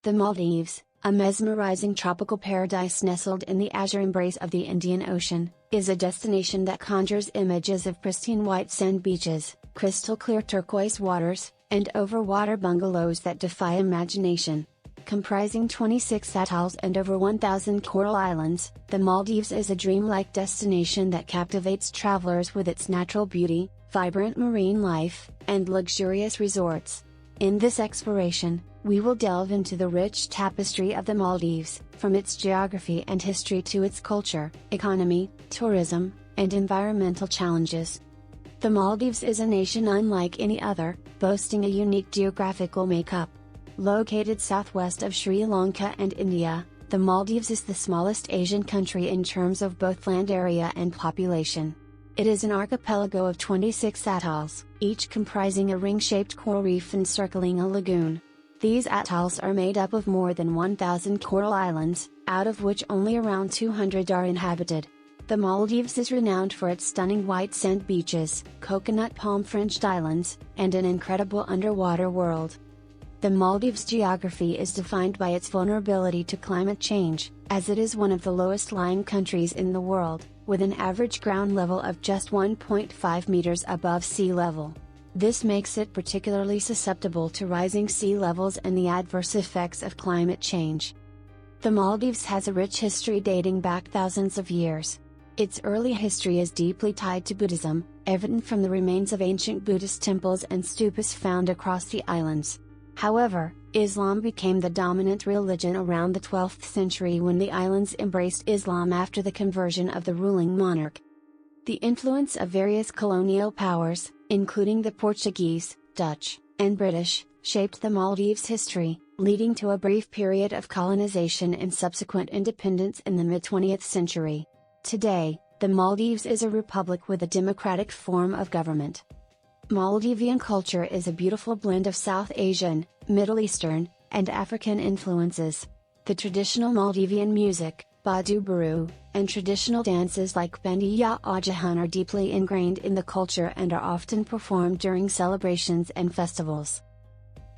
The Maldives, a mesmerizing tropical paradise nestled in the azure embrace of the Indian Ocean, is a destination that conjures images of pristine white sand beaches, crystal clear turquoise waters, and overwater bungalows that defy imagination. Comprising 26 atolls and over 1,000 coral islands, the Maldives is a dreamlike destination that captivates travelers with its natural beauty, vibrant marine life, and luxurious resorts. In this exploration, we will delve into the rich tapestry of the Maldives, from its geography and history to its culture, economy, tourism, and environmental challenges. The Maldives is a nation unlike any other, boasting a unique geographical makeup. Located southwest of Sri Lanka and India, the Maldives is the smallest Asian country in terms of both land area and population. It is an archipelago of 26 atolls, each comprising a ring-shaped coral reef encircling a lagoon. These atolls are made up of more than 1,000 coral islands, out of which only around 200 are inhabited. The Maldives is renowned for its stunning white sand beaches, coconut palm-fringed islands, and an incredible underwater world. The Maldives' geography is defined by its vulnerability to climate change, as it is one of the lowest-lying countries in the world, with an average ground level of just 1.5 meters above sea level. This makes it particularly susceptible to rising sea levels and the adverse effects of climate change. The Maldives has a rich history dating back thousands of years. Its early history is deeply tied to Buddhism, evident from the remains of ancient Buddhist temples and stupas found across the islands. However, Islam became the dominant religion around the 12th century when the islands embraced Islam after the conversion of the ruling monarch. The influence of various colonial powers, including the Portuguese, Dutch, and British, shaped the Maldives' history, leading to a brief period of colonization and subsequent independence in the mid-20th century. Today, the Maldives is a republic with a democratic form of government. Maldivian culture is a beautiful blend of South Asian, Middle Eastern, and African influences. The traditional Maldivian music, Badu Baru, and traditional dances like Bandi Ya Ajahan are deeply ingrained in the culture and are often performed during celebrations and festivals.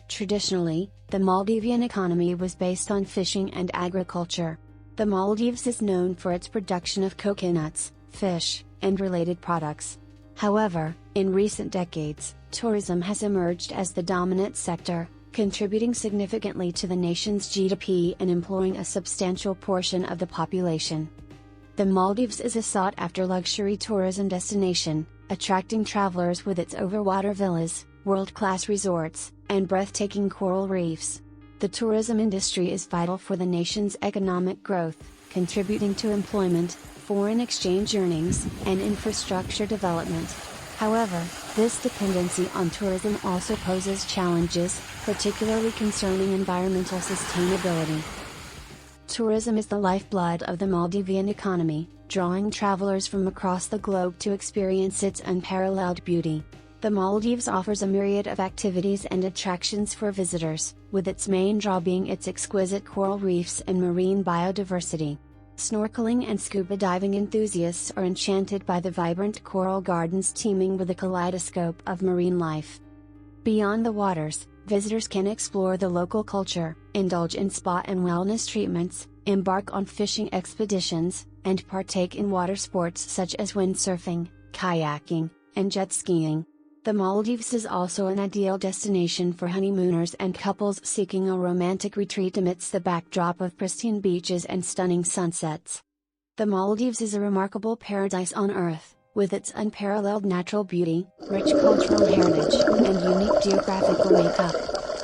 Traditionally, the Maldivian economy was based on fishing and agriculture. The Maldives is known for its production of coconuts, fish, and related products. However, in recent decades, tourism has emerged as the dominant sector, contributing significantly to the nation's GDP and employing a substantial portion of the population. The Maldives is a sought-after luxury tourism destination, attracting travelers with its overwater villas, world-class resorts, and breathtaking coral reefs. The tourism industry is vital for the nation's economic growth, contributing to employment, foreign exchange earnings, and infrastructure development. However, this dependency on tourism also poses challenges, particularly concerning environmental sustainability. Tourism is the lifeblood of the Maldivian economy, drawing travelers from across the globe to experience its unparalleled beauty. The Maldives offers a myriad of activities and attractions for visitors, with its main draw being its exquisite coral reefs and marine biodiversity. Snorkeling and scuba diving enthusiasts are enchanted by the vibrant coral gardens teeming with a kaleidoscope of marine life. Beyond the waters, visitors can explore the local culture, indulge in spa and wellness treatments, embark on fishing expeditions, and partake in water sports such as windsurfing, kayaking, and jet skiing. The Maldives is also an ideal destination for honeymooners and couples seeking a romantic retreat amidst the backdrop of pristine beaches and stunning sunsets. The Maldives is a remarkable paradise on Earth, with its unparalleled natural beauty, rich cultural heritage, and unique geographical makeup.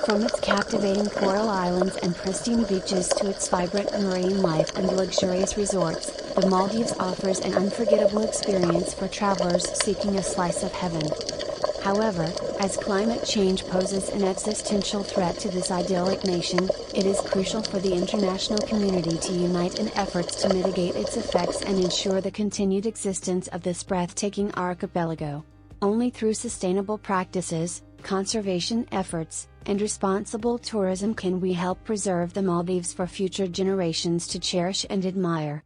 From its captivating coral islands and pristine beaches to its vibrant marine life and luxurious resorts, the Maldives offers an unforgettable experience for travelers seeking a slice of heaven. However, as climate change poses an existential threat to this idyllic nation, it is crucial for the international community to unite in efforts to mitigate its effects and ensure the continued existence of this breathtaking archipelago. Only through sustainable practices, conservation efforts, and responsible tourism can we help preserve the Maldives for future generations to cherish and admire.